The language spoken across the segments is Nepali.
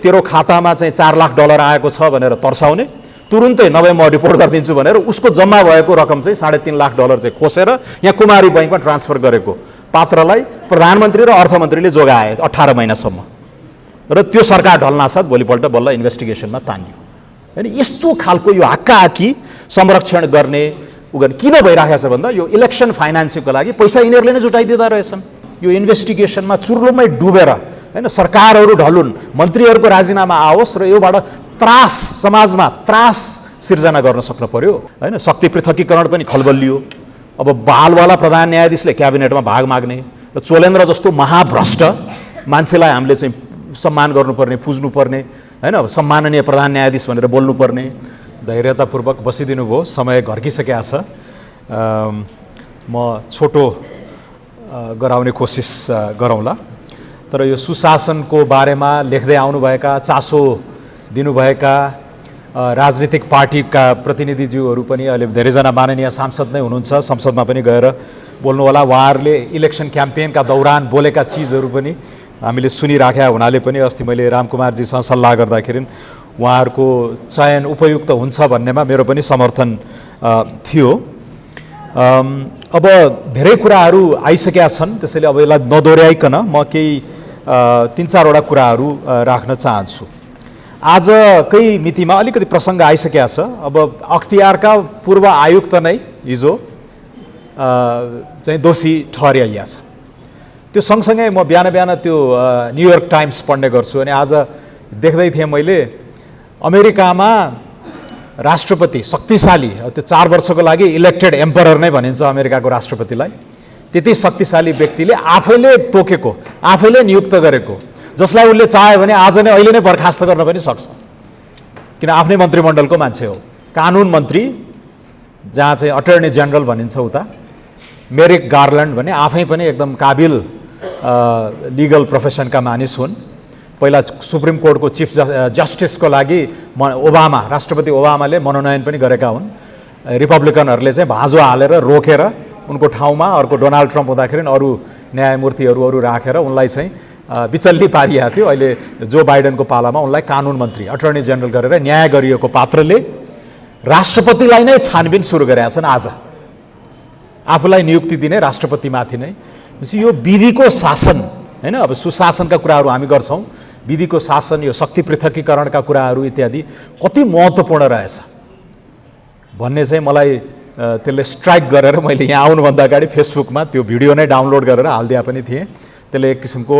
तेरो खातामा चाहिँ $4 लाख आएको छ भनेर तर्साउने, तुरुन्तै नभए म रिपोर्ट गरिदिन्छु भनेर उसको जम्मा भएको रकम चाहिँ $3.5 लाख चाहिँ खोसेर यहाँ कुमारी बैंकमा ट्रान्सफर गरेको पात्रलाई प्रधानमन्त्री र अर्थमन्त्रीले जोगाए 18 महिनासम्म र त्यो सरकार ढल्नासाथ भोलिपल्ट बल्ल इन्भेस्टिगेसनमा तान्यो। हैन, यस्तो खालको यो हक्काहक्की संरक्षण गर्ने किन भइरहेको छ भन्दा यो इलेक्सन फाइनान्सिङको लागि पैसा यिनीहरूले नै जुटाइदिँदा रहेछन्। यो इन्भेस्टिगेसनमा चुर्लोमै डुबेर हैन सरकारहरू ढलुन्, मन्त्रीहरूको राजीनामा आओस् र योबाट त्रास समाजमा त्रास सिर्जना गर्न सक्न पर्यो। हैन, शक्ति पृथकीकरण पनि खलबलियो। अब बालवाला प्रधान न्यायाधीशले क्याबिनेटमा भाग माग्ने र चोलेन्द्र जस्तो महाभ्रष्ट मान्छेलाई हामीले चाहिँ सम्मान गर्नुपर्ने, पुज्नुपर्ने, हैन, सम्माननीय प्रधान न्यायाधीश भनेर बोल्नुपर्ने, धैर्यतापूर्वक बसिदिनु भयो। समय घर्किसकेको छ। म छोटो गराउने कोसिस गरौँला। तर यो सुशासनको बारेमा लेख्दै आउनुभएका, चासो दिनुभएका राजनीतिक पार्टीका प्रतिनिधिज्यूहरू पनि अहिले धेरैजना माननीय सांसद नै हुनुहुन्छ, संसदमा पनि गएर बोल्नुहोला। उहाँहरूले इलेक्सन क्याम्पेनका दौरान बोलेका चिजहरू पनि हामीले सुनिराखेका हुनाले पनि अस्ति मैले रामकुमारजीसँग सल्लाह गर्दाखेरि उहाँहरूको चयन उपयुक्त हुन्छ भन्नेमा मेरो पनि समर्थन थियो। अब धेरै कुराहरू आइसकेका छन्, त्यसैले अब यसलाई नदोहोऱ्याइकन म केही 3-4वटा कुराहरू राख्न चाहन्छु। आजकै मितिमा अलिकति प्रसङ्ग आइसकेका छ। अब अख्तियारका पूर्व आयुक्त नै हिजो चाहिँ दोषी ठहरिया छ। त्यो सँगसँगै म बिहान त्यो न्युयोर्क टाइम्स पढ्ने गर्छु अनि आज देख्दै थिएँ मैले अमेरिकामा राष्ट्रपति शक्तिशाली, त्यो 4 वर्षको लागि इलेक्टेड एम्परर नै भनिन्छ अमेरिकाको राष्ट्रपतिलाई, त्यति शक्तिशाली व्यक्तिले आफैले तोकेको, आफैले नियुक्त गरेको, जसलाई उसले चाह्यो भने आज नै अहिले नै बर्खास्त गर्न पनि सक्छ, किन आफ्नै मन्त्रीमण्डलको मान्छे हो। कानुन मन्त्री, जहाँ चाहिँ अटर्नी जनरल भनिन्छ उता, मेरिक गार्ल्यान्ड भन्ने आफै पनि एकदम काबिल लिगल प्रोफेसनका मानिस हुन्। पहिला सुप्रिम कोर्टको चिफ जस्टिसको लागि ओबामा, राष्ट्रपति ओबामाले मनोनयन पनि गरेका हुन्। रिपब्लिकनहरूले चाहिँ भाँजो हालेर रोकेर उनको ठाउँमा अर्को डोनाल्ड ट्रम्प हुँदाखेरि अरू न्यायमूर्तिहरू राखेर उनलाई चाहिँ बिचल्ली पारिएको थियो। अहिले जो बाइडेनको पालामा उनलाई कानुन मन्त्री, अटर्नी जनरल गरेर न्याय गरिएको पात्रले राष्ट्रपतिलाई नै छानबिन सुरु गरेका छन्। आज आफूलाई नियुक्ति दिने राष्ट्रपतिमाथि नै। यो विधिको शासन, हैन, अब सुशासनका कुराहरू हामी गर्छौँ, विधिको शासन, यो शक्ति पृथकीकरणका कुराहरू इत्यादि कति महत्त्वपूर्ण रहेछ भन्ने चाहिँ मलाई त्यसले स्ट्राइक गरेर मैले यहाँ आउनुभन्दा अगाडि फेसबुकमा त्यो भिडियो नै डाउनलोड गरेर हालिदिया पनि थिएँ। त्यसले एक किसिमको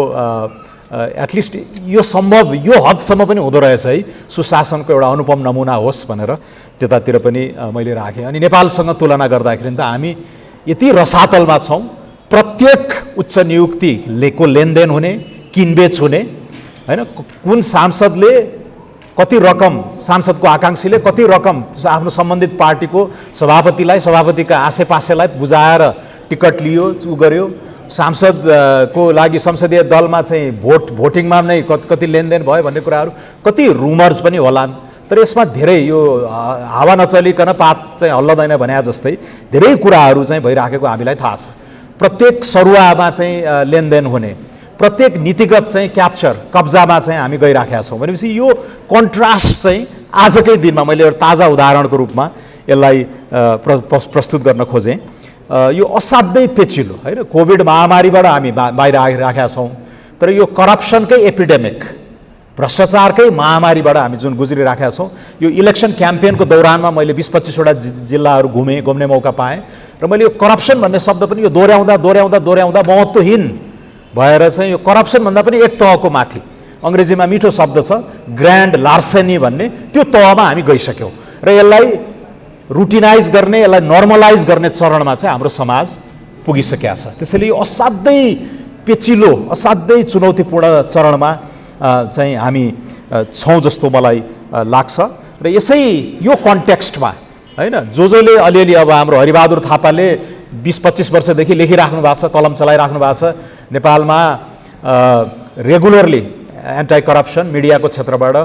एटलिस्ट यो सम्भव, यो हदसम्म पनि हुँदो रहेछ है, सुशासनको एउटा अनुपम नमुना होस् भनेर त्यतातिर पनि मैले राखेँ। अनि नेपालसँग तुलना गर्दाखेरि त हामी यति रसातलमा छौँ, प्रत्येक उच्च नियुक्तिको लेनदेन हुने, किनबेच हुने, हैन, कुन सांसदले कति रकम, सांसदको आकाङ्क्षीले कति रकम आफ्नो सम्बन्धित पार्टीको सभापतिलाई, सभापतिका आसेपासेलाई बुझाएर टिकट लियो, उ गर्यो, सांसदको लागि संसदीय दलमा चाहिँ भोटिङमा नै कति लेनदेन भयो भन्ने कुराहरू, कति रुमर्स पनि होलान्। तर यसमा धेरै यो हावा नचलिकन पात चाहिँ हल्लदैन भने जस्तै धेरै कुराहरू चाहिँ भइराखेको हामीलाई थाहा छ। प्रत्येक सरुवामा चाहिँ लेनदेन हुने, प्रत्येक नीतिगत चाहिँ क्याप्चर, कब्जामा चाहिँ हामी गइराखेका छौँ भनेपछि यो कन्ट्रास्ट चाहिँ आजकै दिनमा मैले एउटा ताजा उदाहरणको रूपमा यसलाई प्रस्तुत गर्न खोजेँ। यो असाध्यै पेचिलो, हैन, कोभिड महामारीबाट हामी बाहिर आइराखेका छौँ, तर यो करप्सनकै एपिडेमिक, भ्रष्टाचारकै महामारीबाट हामी जुन गुज्रिराखेका छौँ, यो इलेक्सन क्याम्पेनको दौरानमा मैले 20-25वटा जिल्लाहरू घुम्ने मौका पाएँ र मैले यो करप्सन भन्ने शब्द पनि यो दोहोऱ्याउँदा महत्त्वहीन भएर चाहिँ यो करप्सनभन्दा पनि एक तहको माथि, अङ्ग्रेजीमा मिठो शब्द छ ग्रान्ड लार्सेनी भन्ने, त्यो तहमा हामी गइसक्यौँ र यसलाई रुटिनाइज गर्ने, यसलाई नर्मलाइज गर्ने चरणमा चाहिँ हाम्रो समाज पुगिसकेका छ। त्यसैले यो असाध्यै पेचिलो, असाध्यै चुनौतीपूर्ण चरणमा चाहिँ हामी छौँ जस्तो मलाई लाग्छ। र यसै यो कन्टेक्स्टमा, हैन, जसले अलिअलि अब हाम्रो हरिबहादुर थापाले 20-25 वर्षदेखि लेखिराख्नु भएको छ, कलम चलाइराख्नु भएको छ, नेपालमा रेगुलरली एन्टी करप्सन मिडियाको क्षेत्रबाट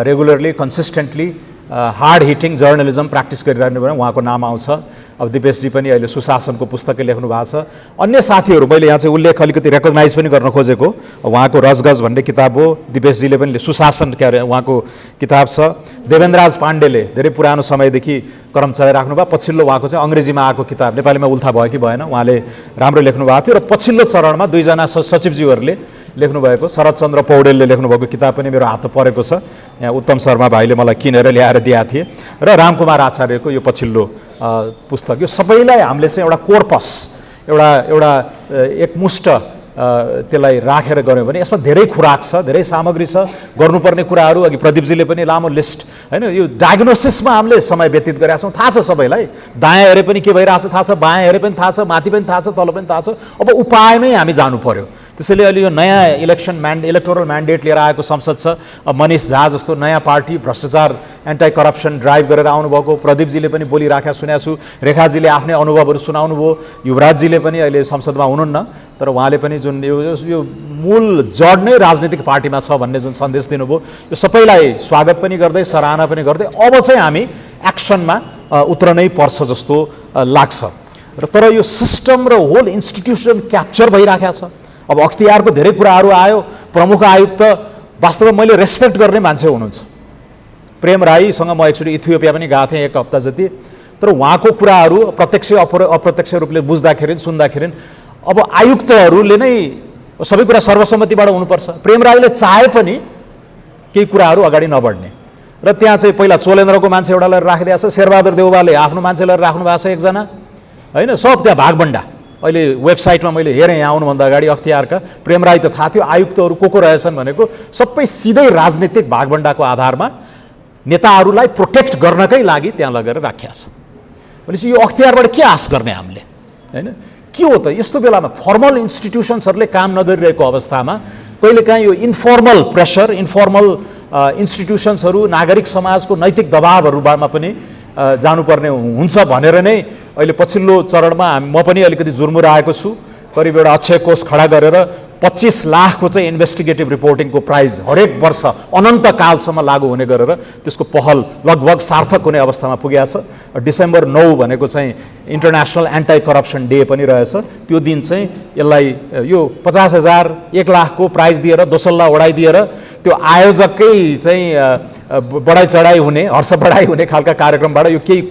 regularly consistently hard heating journalism practice गरिरहनु भने उहाँको नाम आउँछ। अब दिपेशजी पनि अहिले सुशासनको पुस्तकै लेख्नु भएको छ। अन्य साथीहरू मैले यहाँ चाहिँ उल्लेख अलिकति रेकग्नाइज पनि गर्न खोजेको, उहाँको रजगज भन्ने किताब हो, दिपेशजीले पनि सुशासन के अरे उहाँको किताब छ। देवेन्द्रराज पाण्डेले धेरै पुरानो समयदेखि क्रम चलाइराख्नु भयो, पछिल्लो उहाँको चाहिँ अङ्ग्रेजीमा आएको किताब, नेपालीमा उल्था भयो कि भएन, उहाँले राम्रो लेख्नु भएको थियो। र पछिल्लो चरणमा दुईजना सचिवज्यूहरूले लेख्नुभएको शरदचन्द्र पौडेलले लेख्नुभएको किताब पनि मेरो हातमा परेको छ। यहाँ उत्तम शर्मा भाइले मलाई किनेर ल्याएर दिएका थिए, र रामकुमार आचार्यको यो पछिल्लो पुस्तक। यो सबैलाई हामीले चाहिँ एउटा कोर्पस, एउटा एकमुष्ट त्यसलाई राखेर गऱ्यौँ भने यसमा धेरै खुराक छ, धेरै सामग्री छ, गर्नुपर्ने कुराहरू। अघि प्रदीपजीले पनि लामो लिस्ट होइन, यो डायग्नोसिसमा हामीले समय व्यतीत गरेका छौँ। थाहा छ सबैलाई, दायाँ हेरे पनि के भइरहेछ थाहा छ, बायाँ हेरे पनि थाहा छ, माथि पनि थाहा छ, तल पनि थाहा छ। अब उपायमै हामी जानु पर्यो। त्यसैले अहिले यो नयाँ इलेक्टोरल म्यान्डेट लिएर आएको संसद छ। अब मनिष झा जस्तो नयाँ पार्टी भ्रष्टाचार एन्टी करप्सन ड्राइभ गरेर आउनुभएको, प्रदीपजीले पनि बोलिराखेका सुनेको छु, रेखाजीले आफ्नै अनुभवहरू सुनाउनु भयो, युवराजजीले पनि अहिले संसदमा हुनुहुन्न, तर उहाँले पनि जुन यो मूल जड नै राजनीतिक पार्टीमा छ भन्ने जुन सन्देश दिनुभयो, यो सबैलाई स्वागत पनि गर्दै सराहना पनि गर्दै अब चाहिँ हामी एक्सनमा उत्रनै पर्छ जस्तो लाग्छ। र तर यो सिस्टम र होल इन्स्टिट्युसन क्याप्चर भइराखेको छ। अब अख्तियारको धेरै कुराहरू आयो। प्रमुख आयुक्त वास्तवमा मैले रेस्पेक्ट गर्ने मान्छे हुनुहुन्छ। प्रेम राईसँग म एकचोटि इथियोपिया पनि गएको थिएँ 1 हप्ता जति, तर उहाँको कुराहरू प्रत्यक्ष अप्रत्यक्ष रूपले बुझ्दाखेरि सुन्दाखेरि अब आयुक्तहरूले नै सबै कुरा सर्वसम्मतिबाट हुनुपर्छ। प्रेम राईले चाहे पनि केही कुराहरू अगाडि नबढ्ने, र त्यहाँ चाहिँ पहिला चोलेन्द्रको मान्छे एउटा लिएर राखिदिएको छ, शेरबहादुर देउवाले आफ्नो मान्छे लिएर राख्नु भएको छ एकजना होइन, सब त्यहाँ भागभण्डा। अहिले वेबसाइटमा मैले हेरेँ यहाँ आउनुभन्दा अगाडि अख्तियारका, प्रेम राई त थाहा थियो, आयुक्तहरू को रहेछन् भनेको सबै सिधै राजनीतिक भागभण्डाको आधारमा नेताहरूलाई प्रोटेक्ट गर्नकै लागि त्यहाँ लगेर राखिया छ। भनेपछि यो अख्तियारबाट के आश गर्ने हामीले होइन? के हो त यस्तो बेलामा फर्मल इन्स्टिट्युसन्सहरूले काम नगरिरहेको अवस्थामा कहिलेकाहीँ यो इन्फर्मल प्रेसर, इन्फर्मल इन्स्टिट्युसन्सहरू, नागरिक समाजको नैतिक दबावहरूमा पनि जानुपर्ने हुन्छ भनेर नै अहिले पछिल्लो चरणमा म पनि अलिकति जुर्मुराएको छु। करिब एउटा अक्षय कोष खडा गरेर 25 लाखको चाहिँ इन्भेस्टिगेटिभ रिपोर्टिङको प्राइज हरेक वर्ष अनन्तकालसम्म लागू हुने गरेर त्यसको पहल लगभग सार्थक हुने अवस्थामा पुगेको छ। डिसेम्बर 9 भनेको चाहिँ इन्टरनेसनल एन्टी करप्सन डे पनि रहेछ। त्यो दिन चाहिँ यसलाई यो 50,000 1 लाखको प्राइज दिएर दोसल्ला उडाइदिएर त्यो आयोजकै चाहिँ बढाइ चढाइ हुने, हर्ष बढाइ हुने खालका कार्यक्रमबाट यो केही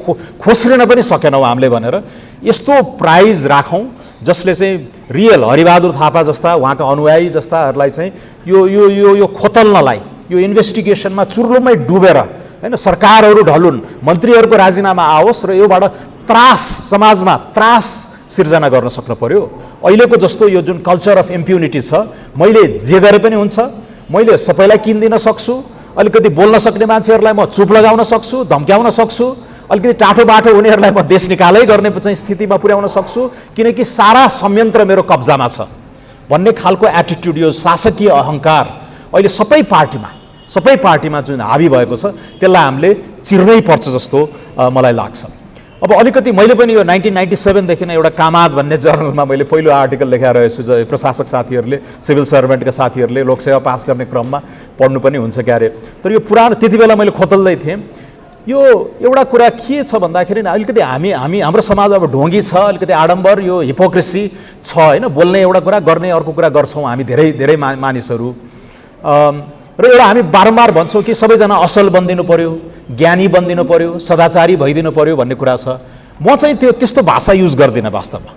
खोस्रिन पनि सकेनौँ हामीले भनेर यस्तो प्राइज राखौँ जसले चाहिँ रियल हरिबहादुर थापा जस्ता उहाँका अनुयायी जस्ताहरूलाई चाहिँ यो यो यो यो खोतल्नलाई, यो इन्भेस्टिगेसनमा चुर्लुमै डुबेर होइन, सरकारहरू ढलुन्, मन्त्रीहरूको राजीनामा आओस् र योबाट त्रास, समाजमा त्रास सिर्जना गर्न सक्नु पर्यो। अहिलेको जस्तो यो जुन कल्चर अफ इम्प्युनिटी छ, मैले जे गरे पनि हुन्छ, मैले सबैलाई किनिदिन सक्छु, अलिकति बोल्न सक्ने मान्छेहरूलाई म चुप लगाउन सक्छु, धम्क्याउन सक्छु, अलिकति टाटो बाटो हुनेहरूलाई म देश निकालै गर्ने चाहिँ स्थितिमा पुर्याउन सक्छु, किनकि सारा संयन्त्र मेरो कब्जामा छ भन्ने खालको एटिट्युड, यो शासकीय अहङ्कार अहिले सबै पार्टीमा जुन हाबी भएको छ त्यसलाई हामीले चिर्नै पर्छ जस्तो मलाई लाग्छ। अब अलिकति मैले पनि यो 1997 देखि नै एउटा कामाद भन्ने जर्नलमा मैले पहिलो आर्टिकल लेखाएर रहेछु, प्रशासक साथीहरूले, सिभिल सर्भेन्टका साथीहरूले लोकसेवा पास गर्ने क्रममा पढ्नु पनि हुन्छ क्यारे। तर यो पुरानो त्यति बेला मैले खोतल्दै थिएँ। यो एउटा कुरा के छ भन्दाखेरि अलिकति हाम्रो समाज अब ढोंगी छ, अलिकति आडम्बर, यो हिपोक्रेसी छ होइन, बोल्ने एउटा कुरा गर्ने अर्को कुरा गर्छौँ हामी धेरै मानिसहरू। र एउटा हामी बारम्बार भन्छौँ कि सबैजना असल बनिदिनु पर्यो, ज्ञानी बनिदिनु पर्यो, सदाचारी भइदिनु पर्यो भन्ने कुरा छ। म चाहिँ त्यस्तो भाषा युज गर्दिनँ वास्तवमा,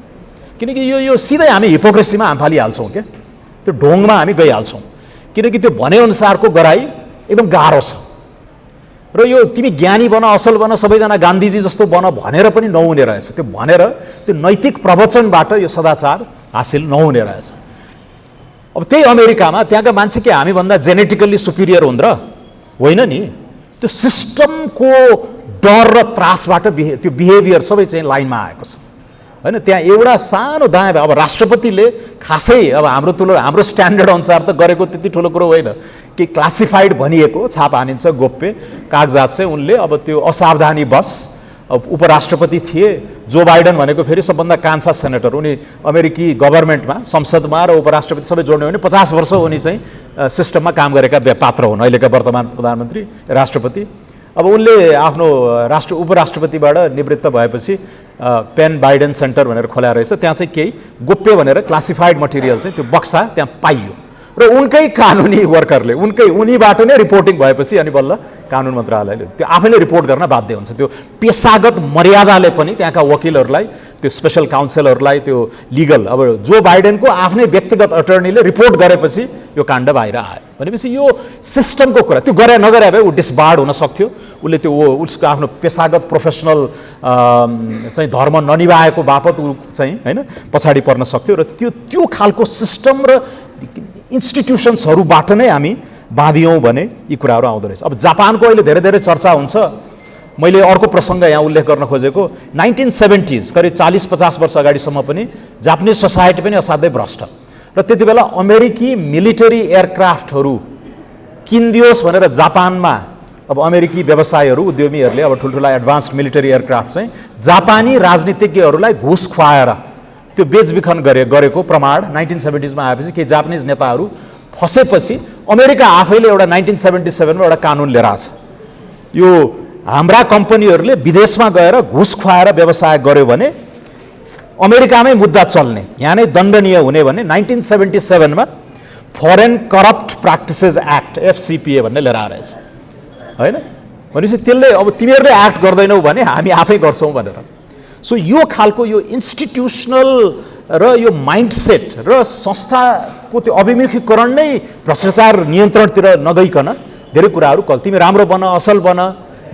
किनकि यो सिधै हामी हिपोक्रेसीमा हामी फालिहाल्छौँ क्या, त्यो ढोङमा हामी गइहाल्छौँ, किनकि त्यो भनेअनुसारको गराइ एकदम गाह्रो छ। र यो तिमी ज्ञानी बन, असल बन, सबैजना गान्धीजी जस्तो बन भनेर पनि नहुने रहेछ। त्यो भनेर त्यो नैतिक प्रवचनबाट यो सदाचार हासिल नहुने रहेछ। अब त्यही अमेरिकामा त्यहाँका मान्छे के हामीभन्दा जेनेटिकल्ली सुपिरियर हुन् र होइन नि, त्यो सिस्टमको डर र त्रासबाट त्यो बिहेभियर सबै चाहिँ लाइनमा आएको छ होइन। त्यहाँ एउटा सानो दायाँ अब राष्ट्रपतिले खासै अब हाम्रो स्ट्यान्डर्ड अनुसार त गरेको त्यति ठुलो कुरो होइन कि क्लासिफाइड भनिएको छाप हानिन्छ गोप्य कागजात चाहिँ उनले अब त्यो असावधानी बस उपराष्ट्रपति थिए। जो बाइडेन भनेको फेरि सबभन्दा कान्छा सेनेटर, उनी अमेरिकी गभर्मेन्टमा संसदमा र उपराष्ट्रपति सबै जोड्ने हो भने 50 वर्ष उनी चाहिँ सिस्टममा काम गरेका पात्र हुन्, अहिलेका वर्तमान प्रधानमन्त्री राष्ट्रपति। अब उनले आफ्नो उपराष्ट्रपतिबाट निवृत्त भएपछि पेन बाइडेन सेन्टर भनेर खोलाएर रहेछ, त्यहाँ चाहिँ केही गोप्य भनेर क्लासिफाइड मटेरियल चाहिँ त्यो बक्सा त्यहाँ पाइयो र उनकै कानुनी वर्करले उनीबाट नै रिपोर्टिङ भएपछि अनि बल्ल कानुन मन्त्रालयले त्यो आफैले रिपोर्ट गर्न बाध्य हुन्छ। त्यो पेसागत मर्यादाले पनि त्यहाँका वकिलहरूलाई, त्यो स्पेसल काउन्सिलहरूलाई, त्यो लिगल, अब जो बाइडेनको आफ्नै व्यक्तिगत अटर्नीले रिपोर्ट गरेपछि यो काण्ड बाहिर आयो भनेपछि यो सिस्टमको कुरा, त्यो गरे नगरे भए ऊ डिसबार्ड हुन सक्थ्यो, उसले त्यो उसको आफ्नो पेसागत प्रोफेसनल चाहिँ धर्म ननिभाएको बापत ऊ चाहिँ होइन पछाडि पर्न सक्थ्यो र त्यो खालको सिस्टम र इन्स्टिट्युसन्सहरूबाट नै हामी बाँधियौँ भने यी कुराहरू आउँदो रहेछ। अब जापानको अहिले धेरै धेरै चर्चा हुन्छ। मैले अर्को प्रसङ्ग यहाँ उल्लेख गर्न खोजेको 1970s करिब 40-50 वर्ष अगाडिसम्म पनि जापानिज सोसाइटी पनि असाध्यै भ्रष्ट र त्यति बेला अमेरिकी मिलिटरी एयरक्राफ्टहरू किनिदियोस् भनेर जापानमा अब अमेरिकी व्यवसायहरू उद्यमीहरूले अब ठुल्ठुला एडभान्स्ड मिलिटरी एयरक्राफ्ट चाहिँ जापानी राजनीतिज्ञहरूलाई घुस खुवाएर त्यो बेचबिखन गरेको प्रमाण 1970s मा आएपछि केही जापानिज नेताहरू फसेपछि अमेरिका आफैले एउटा 1977 मा एउटा कानुन लिएर आछ, यो हाम्रा कम्पनीहरूले विदेशमा गएर घुस खुवाएर व्यवसाय गर्यो भने अमेरिकामै मुद्दा चल्ने, यहाँ नै दण्डनीय हुने भन्ने 1977 मा foreign corrupt practices act FCPA भन्ने लिएर आएछ होइन। भनेपछि त्यसले अब तिमीहरूले एक्ट गर्दैनौ भने हामी आफै गर्छौँ भनेर। सो यो खालको यो इन्स्टिट्युसनल र यो माइन्डसेट र संस्थाको त्यो अभिमुखीकरण नै भ्रष्टाचार नियन्त्रणतिर नगइकन धेरै कुराहरू तिमी राम्रो बन, असल बन,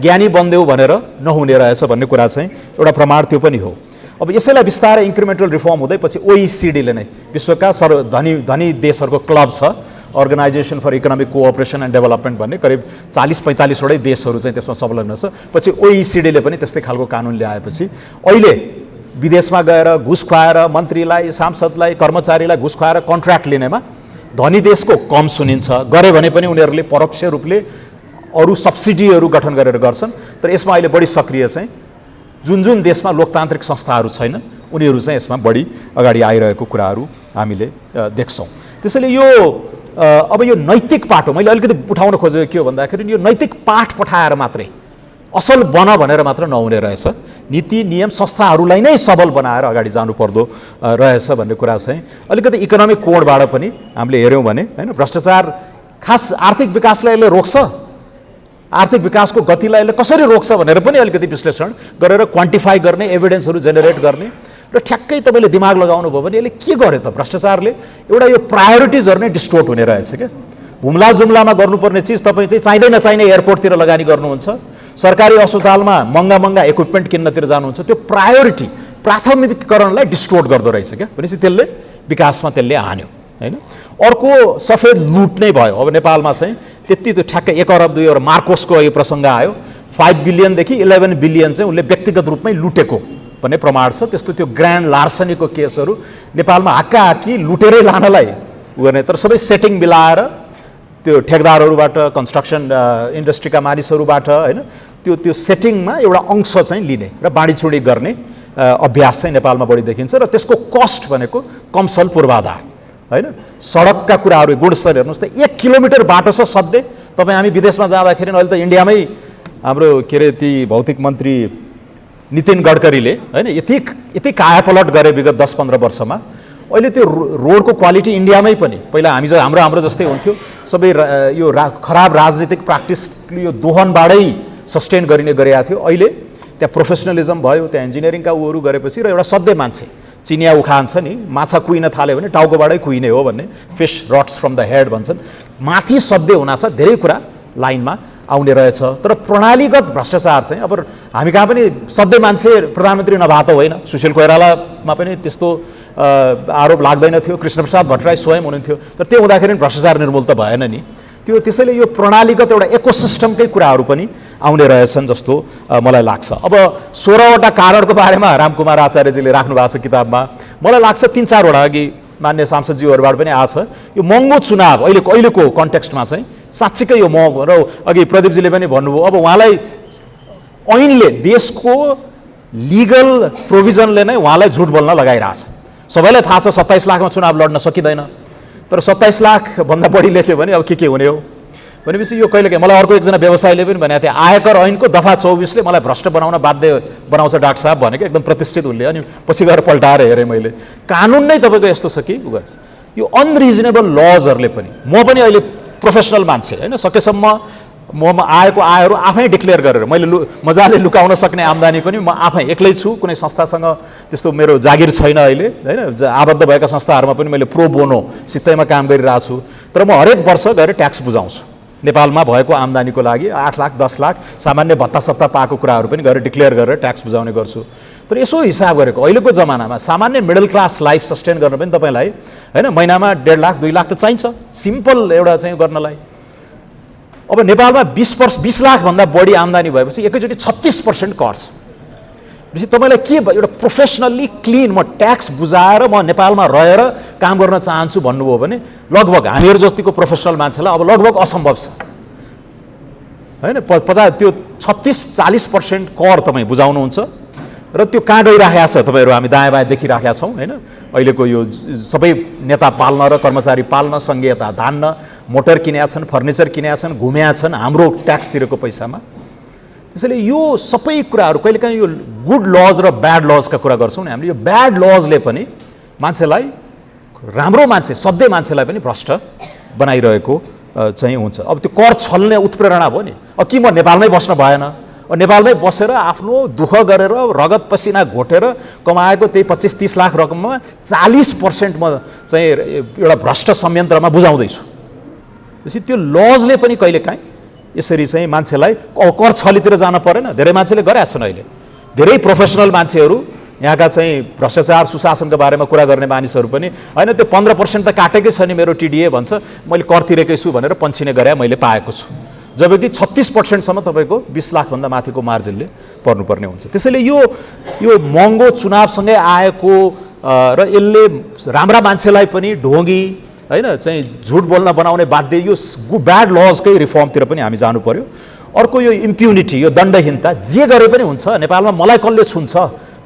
ज्ञानी बन्देऊ भनेर नहुने रहेछ भन्ने कुरा चाहिँ एउटा प्रमाण त्यो पनि हो। अब यसैलाई बिस्तारै इन्क्रिमेन्टल रिफर्म हुँदै पछि OECD ले नै विश्वका धनी देशहरूको क्लब छ, organisation for economic cooperation and development भन्ने, करिब 40-45 वटै देशहरू चाहिँ त्यसमा संलग्न छ। पछि OECD ले पनि त्यस्तै खालको कानुन ल्याएपछि अहिले विदेशमा गएर घुस खुवाएर मन्त्रीलाई, सांसदलाई, कर्मचारीलाई घुस खुवाएर कन्ट्र्याक्ट लिनेमा धनी देशको कम सुनिन्छ, गरे भने पनि उनीहरूले परोक्ष रूपले अरू सब्सिडीहरू गठन गरेर गर्छन्। तर यसमा अहिले बढी सक्रिय चाहिँ जुन देशमा लोकतान्त्रिक संस्थाहरू छैनन् उनीहरू चाहिँ यसमा बढी अगाडि आइरहेको कुराहरू हामीले देख्छौँ। त्यसैले यो अब यो नैतिक पाटो मैले अलिकति उठाउन खोजेको के हो भन्दाखेरि यो नैतिक पाठ पठाएर मात्रै असल बन भनेर मात्र नहुने रहेछ, नीति नियम संस्थाहरूलाई नै सबल बनाएर अगाडि जानुपर्दो रहेछ भन्ने कुरा चाहिँ अलिकति इकोनोमिक कोणबाट पनि हामीले हेऱ्यौँ भने होइन। भ्रष्टाचार खास आर्थिक विकासलाई यसले रोक्छ, आर्थिक विकासको गतिलाई यसले कसरी रोक्छ भनेर पनि अलिकति विश्लेषण गरेर क्वान्टिफाई गर्ने, एभिडेन्सहरू जेनेरेट गर्ने र ठ्याक्कै तपाईँले दिमाग लगाउनु भयो भने यसले के गर्यो त भ्रष्टाचारले एउटा यो प्रायोरिटिजहरू नै डिस्टोर्ट हुने रहेछ क्या। हुम्ला जुम्लामा गर्नुपर्ने चिज तपाईँ चाहिँ चाहिँदै नचाहिने एयरपोर्टतिर लगानी गर्नुहुन्छ, सरकारी अस्पतालमा महँगा इक्विपमेन्ट किन्नतिर जानुहुन्छ, त्यो प्रायोरिटी प्राथमिकरणलाई डिस्टोर्ट गर्दो रहेछ क्या। भनेपछि त्यसले विकासमा त्यसले हान्यो होइन। अर्को सफेद लुट नै भयो। अब नेपालमा चाहिँ त्यति त्यो ठ्याक्कै 1 अरब 2 अरब मार्कोसको यो प्रसङ्ग आयो, 5 बिलियनदेखि 11 बिलियन चाहिँ उसले व्यक्तिगत रूपमै लुटेको भन्ने प्रमाण छ। त्यस्तो त्यो ग्रान्ड लार्सनीको केसहरू नेपालमा हाक्काहाक्की लुटेरै लानलाई गर्ने, तर सबै सेटिङ मिलाएर त्यो ठेकदारहरूबाट, कन्स्ट्रक्सन इन्डस्ट्रीका मानिसहरूबाट होइन त्यो सेटिङमा एउटा अंश चाहिँ लिने र बाँडीचुँडी गर्ने अभ्यास चाहिँ नेपालमा बढी देखिन्छ र त्यसको कस्ट भनेको कमसल पूर्वाधार होइन। सडकका कुराहरू गुणस्तर हेर्नुहोस् त, 1 किलोमिटर बाटो छ सधैँ। तपाईँ हामी विदेशमा जाँदाखेरि अहिले त इन्डियामै हाम्रो के अरे ती भौतिक मन्त्री नितिन गडकरीले होइन यति कायापलट गरे विगत 10-15 वर्षमा। अहिले त्यो रोडको क्वालिटी इन्डियामै पनि पहिला हाम्रो जस्तै हुन्थ्यो, सबै यो खराब राजनीतिक प्र्याक्टिस यो दोहनबाटै सस्टेन गरिएको थियो। अहिले त्यहाँ प्रोफेसनलिजम भयो, त्यहाँ इन्जिनियरिङका उहरू गरेपछि र एउटा सधैँ मान्छे चिनिया उखान छ नि, माछा कुहिन थाल्यो भने टाउकोबाटै कुहिने हो भन्ने, fish rots from the head भन्छन्। माथि सधैँ हुनासाथ धेरै कुरा लाइनमा आउने रहेछ। तर प्रणालीगत भ्रष्टाचार चाहिँ अब हामी कहाँ पनि सधैँ मान्छे प्रधानमन्त्री नभए त होइन, सुशील कोइरालामा पनि त्यस्तो आरोप लाग्दैन थियो, कृष्णप्रसाद भट्टराई स्वयं हुनुहुन्थ्यो, तर त्यो हुँदाखेरि भ्रष्टाचार निर्मूल त भएन नि। त्यसैले यो प्रणालीगत एउटा इकोसिस्टमकै कुराहरू पनि आउने रहेछन् जस्तो मलाई लाग्छ। अब 16वटा कारणको बारेमा रामकुमार आचार्यजीले राख्नु भएको छ किताबमा। मलाई लाग्छ 3-4 वटा अघि मान्य सांसदज्यूहरूबाट पनि आछ। यो महँगो चुनाव अहिलेको कन्टेक्स्टमा चाहिँ साँच्चीकै यो महँगो, र अघि प्रदीपजीले पनि भन्नुभयो अब उहाँलाई ऐनले देशको लिगल प्रोभिजनले नै उहाँलाई झुट बोल्न लगाइरहेछ। सबैलाई थाहा छ 27 लाखमा चुनाव लड्न सकिँदैन, तर 27 लाख भन्दा बढी लेख्यो भने अब के हुने हो। भनेपछि यो कहिलेकाहीँ मलाई अर्को एकजना व्यवसायीले पनि भनेको थियो आयकर ऐनको दफा 24ले मलाई भ्रष्ट बनाउन बाध्य बनाउँछ डाक्टर साहब भनेको एकदम प्रतिष्ठित उनले। अनि पछि गएर पल्टाएर हेरेँ मैले, कानुन नै तपाईँको यस्तो छ कि यो अनरिजनेबल लजहरूले पनि, म पनि अहिले प्रोफेसनल मान्छे होइन, सकेसम्म ममा आएको आयहरू आफै डिक्लेयर गरेर मैले मजाले लुकाउन सक्ने आम्दानी पनि म आफै एक्लै छु, कुनै संस्थासँग त्यस्तो मेरो जागिर छैन अहिले होइन, आबद्ध भएका संस्थाहरूमा पनि मैले प्रो बोनो सित्तैमा काम गरिरहेको छु। तर म हरेक वर्ष गएर ट्याक्स बुझाउँछु नेपालमा भएको आम्दानीको लागि 8 लाख 10 लाख सामान्य भत्ता सत्ता पाएको कुराहरू पनि गएर डिक्लेयर गरेर ट्याक्स बुझाउने गर्छु। तर यसो हिसाब गरेको अहिलेको जमानामा सामान्य मिडल क्लास लाइफ सस्टेन गर्न पनि तपाईँलाई होइन महिनामा 1.5 लाख 2 लाख त चाहिन्छ सिम्पल एउटा चाहिँ गर्नलाई। अब नेपालमा 20 लाखभन्दा बढी आम्दानी भएपछि एकैचोटि 36% कर छ। भनेपछि तपाईँलाई के एउटा प्रोफेसनल्ली क्लिन म ट्याक्स बुझाएर म नेपालमा रहेर काम गर्न चाहन्छु भन्नुभयो भने लगभग हामीहरू जतिको प्रोफेसनल मान्छेलाई अब लगभग असम्भव छ होइन। 50 त्यो 36-40% कर तपाईँ बुझाउनुहुन्छ र त्यो कहाँ गइराखेको छ तपाईँहरू हामी दायाँ बायाँ देखिराखेका छौँ होइन। अहिलेको यो सबै नेता पाल्न र कर्मचारी पाल्न, सङ्घीयता धान्न, मोटर किनेका छन्, फर्निचर किनेका छन्, घुमेका छन् हाम्रो ट्याक्स तिरेको पैसामा। त्यसैले यो सबै कुराहरू कहिलेकाहीँ यो गुड लज र ब्याड लजका कुरा गर्छौँ नि हामीले, यो ब्याड लजले पनि मान्छेलाई, राम्रो मान्छे सधैँ मान्छेलाई पनि भ्रष्ट बनाइरहेको चाहिँ हुन्छ। अब त्यो कर छल्ने उत्प्रेरणा भयो नि, अब कि म नेपालमै बस्न भएन, नेपालमै बसेर आफ्नो दुःख गरेर रगत पसिना घोटेर कमाएको त्यही 25-30 लाख रकममा 40% म चाहिँ एउटा भ्रष्ट संयन्त्रमा बुझाउँदैछु। त्यसपछि त्यो लजले पनि कहिलेकाहीँ यसरी चाहिँ मान्छेलाई कर छलीतिर जान परेन। धेरै मान्छेले गरेका छन् अहिले, धेरै प्रोफेसनल मान्छेहरू यहाँका चाहिँ भ्रष्टाचार सुशासनको बारेमा कुरा गर्ने मानिसहरू पनि होइन त्यो 15% त काटेकै छ नि मेरो टिडिए भन्छ, मैले कर तिरेकै छु भनेर पन्छिने गरे मैले पाएको छु। जबकि 36%सम्म तपाईँको 20 लाखभन्दा माथिको मार्जिनले पर्नुपर्ने हुन्छ। त्यसैले यो महँगो चुनावसँगै आएको र यसले राम्रा मान्छेलाई पनि ढोगी होइन चाहिँ झुट बोल्न बनाउने बाध्य, यो ब्याड लजकै रिफर्मतिर पनि हामी जानु पर्यो। अर्को यो इम्प्युनिटी, यो दण्डहीनता, जे गरे पनि हुन्छ नेपालमा मलाई कसले छुन्छ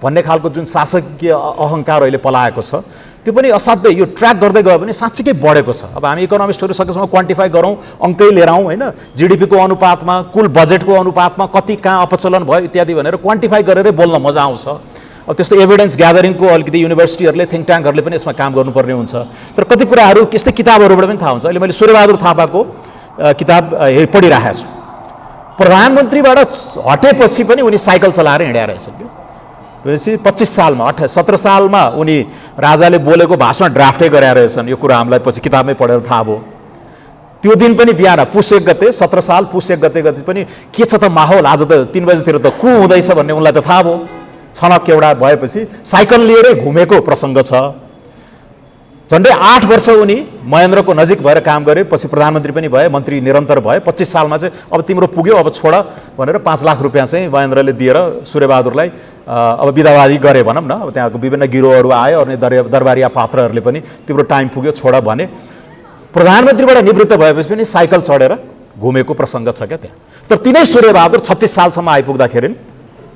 भन्ने खालको जुन शासकीय अहङ्कार अहिले पलाएको छ त्यो पनि असाध्यै यो ट्र्याक गर्दै गयो भने साँच्चीकै बढेको छ। अब हामी इकोनोमिस्टहरू सकेसम्म क्वान्टिफाई गरौँ, अङ्कै लिएर आउँ होइन, जिडिपीको अनुपातमा, कुल बजेटको अनुपातमा कति कहाँ अपचलन भयो इत्यादि भनेर क्वान्टिफाई गरेरै बोल्न मजा आउँछ। अब त्यस्तो एभिडेन्स ग्यादरिङको अलिकति युनिभर्सिटीहरूले थिङ्क ट्याङ्कहरूले पनि यसमा काम गर्नुपर्ने हुन्छ। तर कति कुराहरू त्यस्तै किताबहरूबाट पनि थाहा हुन्छ। अहिले मैले सूर्यबहादुर थापाको किताब पढिरहेको छु। प्रधानमन्त्रीबाट हटेपछि पनि उनी साइकल चलाएर हिँड्या रहेछन् क्या। 25 सालमा 17 सालमा उनी राजाले बोलेको भाषण ड्राफ्टै गरे रहेछन्। यो कुरा हामीलाई पछि किताबमै पढेर थाहा भयो। त्यो दिन पनि बिहान पुस 1 गते 17 साल पुस 1 गते पनि के छ त माहौल, आज त 3 बजीतिर त को हुँदैछ भन्ने उनलाई त थाहा भयो। छनक एउटा भएपछि साइकल लिएरै घुमेको प्रसङ्ग छ। झन्डै 8 वर्ष उनी महेन्द्रको नजिक भएर काम गरे, पछि प्रधानमन्त्री पनि भए, मन्त्री निरन्तर भए। 25 सालमा चाहिँ अब तिम्रो पुग्यो अब छोड भनेर 5 लाख रुपियाँ चाहिँ महेन्द्रले दिएर सूर्यबहादुरलाई अब बिदावादी गरे भनौँ न। अब त्यहाँको विभिन्न गिरोहहरू आयो अनि दरबारिया पात्रहरूले पनि तिम्रो टाइम पुग्यो छोड भने। प्रधानमन्त्रीबाट निवृत्त भएपछि पनि साइकल चढेर घुमेको प्रसङ्ग छ क्या त्यहाँ। तर तिनै सूर्यबहादुर 36 सालसम्म आइपुग्दाखेरि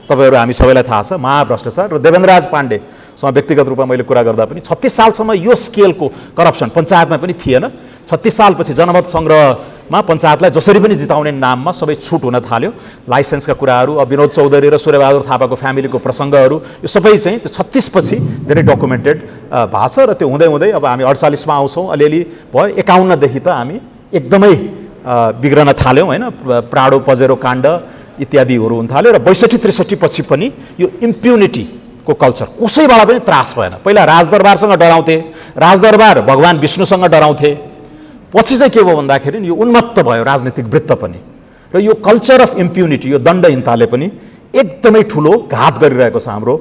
तपाईँहरू हामी सबैलाई थाहा छ महाभ्रष्टाचार र देवेन्द्रराज पाण्डेसँग व्यक्तिगत रूपमा मैले कुरा गर्दा पनि 36 सालसम्म यो स्केलको करप्सन पञ्चायतमा पनि थिएन। 36 सालपछि जनमत सङ्ग्रहमा पञ्चायतलाई जसरी पनि जिताउने नाममा सबै छुट हुन थाल्यो। लाइसेन्सका कुराहरू, अब विनोद चौधरी र सूर्यबहादुर थापाको फ्यामिलीको प्रसङ्गहरू यो सबै चाहिँ त्यो 36 पछि धेरै डकुमेन्टेड भएको छ। र त्यो हुँदै हुँदै अब हामी 48मा आउँछौँ, अलिअलि भयो। 51 देखि त हामी एकदमै बिग्रन थाल्यौँ होइन, प्राडो पजेरो काण्ड इत्यादिहरू हुन थाल्यो। र 62-63 पछि पनि यो इम्प्युनिटीको कल्चर कसैबाट पनि त्रास भएन। पहिला राजदरबारसँग डराउँथे, राजदरबार भगवान् विष्णुसँग डराउँथे, पछि चाहिँ के भयो भन्दाखेरि यो उन्मत्त भयो राजनीतिक वृत्त पनि। र यो कल्चर अफ इम्प्युनिटी, यो दण्डहीनताले पनि एकदमै ठुलो घात गरिरहेको छ हाम्रो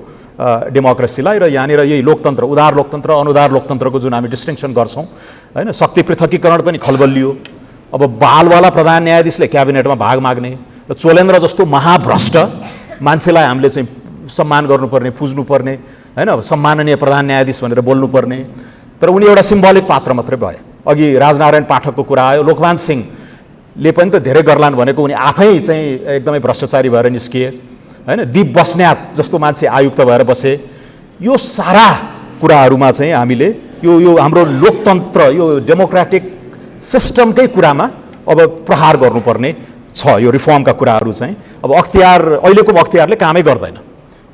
डेमोक्रेसीलाई। र यहाँनिर यही लोकतन्त्र, उदार लोकतन्त्र अनुदार लोकतन्त्रको जुन हामी डिस्टिङसन गर्छौँ होइन, शक्ति पृथकीकरण पनि खलबलियो। अब बालवाला प्रधान न्यायाधीशले क्याबिनेटमा भाग माग्ने र चोलेन्द्र जस्तो महाभ्रष्ट मान्छेलाई हामीले चाहिँ सम्मान गर्नुपर्ने, पुज्नुपर्ने होइन, सम्माननीय प्रधान न्यायाधीश भनेर बोल्नुपर्ने। तर उनी एउटा सिम्बोलिक पात्र मात्रै भए। अघि राजनारायण पाठकको कुरा आयो, लोकमान सिंहले पनि त धेरै गर्लान् भनेको उनी आफै चाहिँ एकदमै भ्रष्टाचारी भएर निस्किए होइन। दीप बस्नेत जस्तो मान्छे आयुक्त भएर बसे। यो सारा कुराहरूमा चाहिँ हामीले यो हाम्रो लोकतन्त्र, यो डेमोक्रेटिक सिस्टमकै कुरामा अब प्रहार गर्नुपर्ने छ यो रिफर्मका कुराहरू चाहिँ। अब अहिलेको अख्तियारले कामै गर्दैन,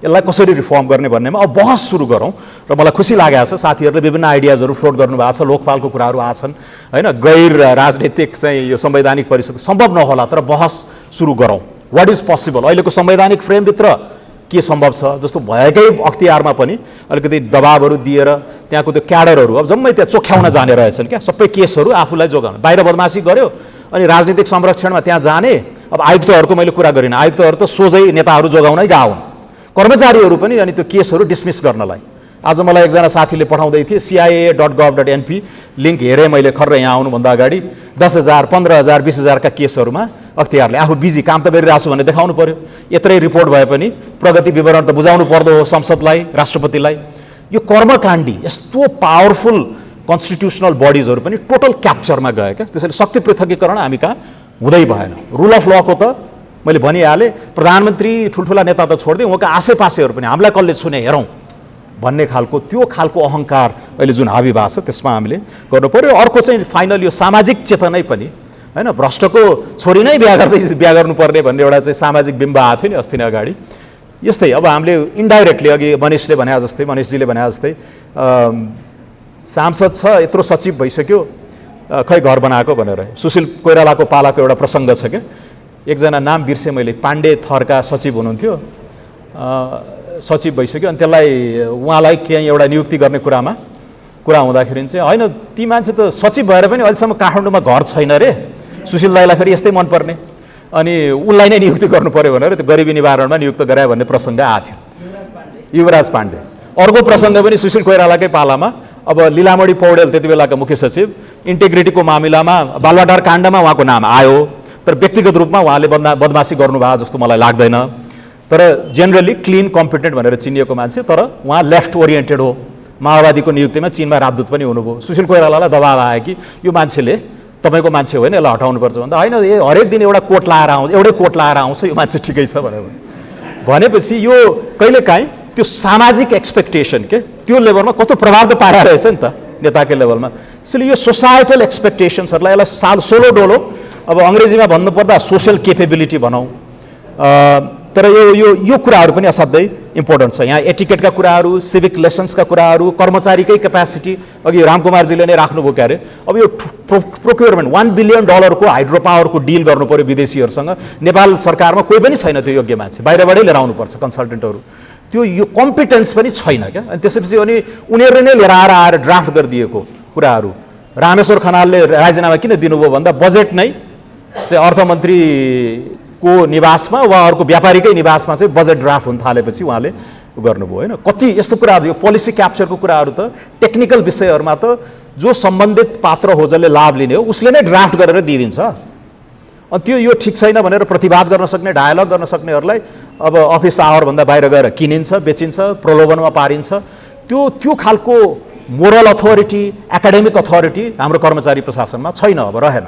यसलाई कसरी रिफर्म गर्ने भन्नेमा अब बहस सुरु गरौँ। र मलाई खुसी लागेको छ साथीहरूले विभिन्न आइडियाजहरू फ्लोट गर्नुभएको छ, लोकपालको कुराहरू आछन् होइन, गैर राजनीतिक चाहिँ यो संवैधानिक परिषद सम्भव नहोला तर बहस सुरु गरौँ। वाट इज पोसिबल, अहिलेको संवैधानिक फ्रेमभित्र के सम्भव छ, जस्तो भएकै अख्तियारमा पनि अलिकति दबाबहरू दिएर त्यहाँको त्यो क्याडरहरू अब जम्मै त्यहाँ चोख्याउन जाने रहेछन् क्या, सबै केसहरू आफूलाई जोगाउन, बाहिर बदमासी गर्यो अनि राजनीतिक संरक्षणमा त्यहाँ जाने। अब आयुक्तहरूको मैले कुरा गरिनँ, आयुक्तहरू त सोझै नेताहरू जोगाउनै गाउन्, कर्मचारीहरू पनि अनि त्यो केसहरू डिसमिस गर्नलाई। आज मलाई एकजना साथीले पठाउँदै थिए CIA.gov.np लिङ्क हेरेँ मैले खर्र यहाँ आउनुभन्दा अगाडि 10,000, 15,000, 20,000 का केसहरूमा अख्तियारले आफू बिजी काम त गरिरहेको छु भन्ने देखाउनु पर्यो। यत्रै रिपोर्ट भए पनि प्रगति विवरण त बुझाउनु पर्दो हो संसदलाई, राष्ट्रपतिलाई। यो कर्मकाण्डी यस्तो पावरफुल कन्स्टिट्युसनल बडिजहरू पनि टोटल क्याप्चरमा गयो क्या, त्यसैले शक्ति पृथकीकरण हामी कहाँ हुँदै भएन। रुल अफ लको त मैले भनिहालेँ, प्रधानमन्त्री ठुल्ठुला नेता त छोड्दै उहाँका आसेपासेहरू पनि हामीलाई कसले छुने हेरौँ भन्ने खालको त्यो खालको अहङ्कार अहिले जुन हाबी भएको छ त्यसमा हामीले गर्नु पर्यो। अर्को चाहिँ फाइनल यो सामाजिक चेतनै पनि होइन, भ्रष्टको छोरी नै बिहा गर्नुपर्ने भन्ने एउटा चाहिँ सामाजिक बिम्ब आएको थियो नि अस्ति नै अगाडि। यस्तै अब हामीले इन्डाइरेक्टली अघि मनिषले भने जस्तै, मनिषजीले भने जस्तै सांसद छ, यत्रो सचिव भइसक्यो, खै घर बनाएको भनेर। सुशील कोइरालाको पालाको एउटा प्रसङ्ग छ क्या, एकजना नाम बिर्सेँ मैले, पाण्डे थरका सचिव हुनुहुन्थ्यो, सचिव भइसक्यो अनि त्यसलाई उहाँलाई केही एउटा नियुक्ति गर्ने कुरा हुँदाखेरि चाहिँ होइन ती मान्छे त सचिव भएर पनि अहिलेसम्म काठमाडौँमा घर छैन रे, सुशील दाईलाई फेरि यस्तै मनपर्ने, अनि उनलाई नै नियुक्ति गर्नु पर्यो भनेर त्यो गरिबी निवारणमा नियुक्त गरायो भन्ने प्रसङ्ग आएको थियो, युवराज पाण्डे। अर्को प्रसङ्ग पनि सुशील कोइरालाकै पालामा, अब लीलामणि पौडेल त्यति बेलाका मुख्य सचिव, इन्टिग्रिटीको मामिलामा बालुवाटार काण्डमा उहाँको नाम आयो, तर व्यक्तिगत रूपमा उहाँले बदमासी गर्नुभयो जस्तो मलाई लाग्दैन। तर जेनरली क्लिन कम्पिटेन्ट भनेर चिनिएको मान्छे, तर उहाँ लेफ्ट ओरिएन्टेड हो, माओवादीको नियुक्तिमा चीनमा राजदूत पनि हुनुभयो। सुशील कोइरालालाई दबाब आयो कि यो मान्छेले तपाईँको मान्छे होइन यसलाई हटाउनुपर्छ भन्दा होइन हरेक दिन एउटा कोट लाएर एउटै कोट लाएर आउँछ यो मान्छे ठिकै छ भनेपछि यो कहिलेकाहीँ त्यो सामाजिक एक्सपेक्टेसन के त्यो लेभलमा कस्तो प्रभाव त पारेको रहेछ नि त नेताकै लेभलमा। त्यसैले यो सोसाइटल एक्सपेक्टेसन्सहरूलाई यसलाई सोलो डोलो, अब अङ्ग्रेजीमा भन्नुपर्दा सोसल केपेबिलिटी भनौँ, तर यो कुराहरू पनि असाध्यै इम्पोर्टेन्ट छ। यहाँ एटिकेटका कुराहरू, सिभिक लेसन्सका कुराहरू, कर्मचारीकै क्यापेसिटी, अघि रामकुमारजीले नै राख्नुभयो क्यारे। अब यो प्रोक्योरमेन्ट $1 बिलियन हाइड्रो पावरको डिल गर्नु पर्यो विदेशीहरूसँग, नेपाल सरकारमा कोही पनि छैन त्यो योग्य मान्छे, बाहिरबाटै लिएर आउनुपर्छ कन्सल्टेन्टहरू, त्यो यो कम्पिटेन्स पनि छैन क्या। अनि त्यसपछि अनि उनीहरूले नै लिएर आएर ड्राफ्ट गरिदिएको कुराहरू। रामेश्वर खनालले राजीनामा किन दिनुभयो भन्दा बजेट नै चाहिँ अर्थमन्त्रीको निवासमा वा अर्को व्यापारीकै निवासमा चाहिँ बजेट ड्राफ्ट हुन थालेपछि उहाँले गर्नुभयो होइन। कति यस्तो कुराहरू, यो पोलिसी क्याप्चरको कुराहरू त टेक्निकल विषयहरूमा त जो सम्बन्धित पात्र हो जसले लाभ लिने हो उसले नै ड्राफ्ट गरेर दिइदिन्छ। अनि त्यो यो ठिक छैन भनेर प्रतिवाद गर्न सक्ने, डायलग गर्न सक्नेहरूलाई अब अफिस आवरभन्दा बाहिर गएर किनिन्छ, बेचिन्छ, प्रलोभनमा पारिन्छ। त्यो खालको मोरल अथोरिटी, एकाडेमिक अथोरिटी हाम्रो कर्मचारी प्रशासनमा छैन, अब रहेन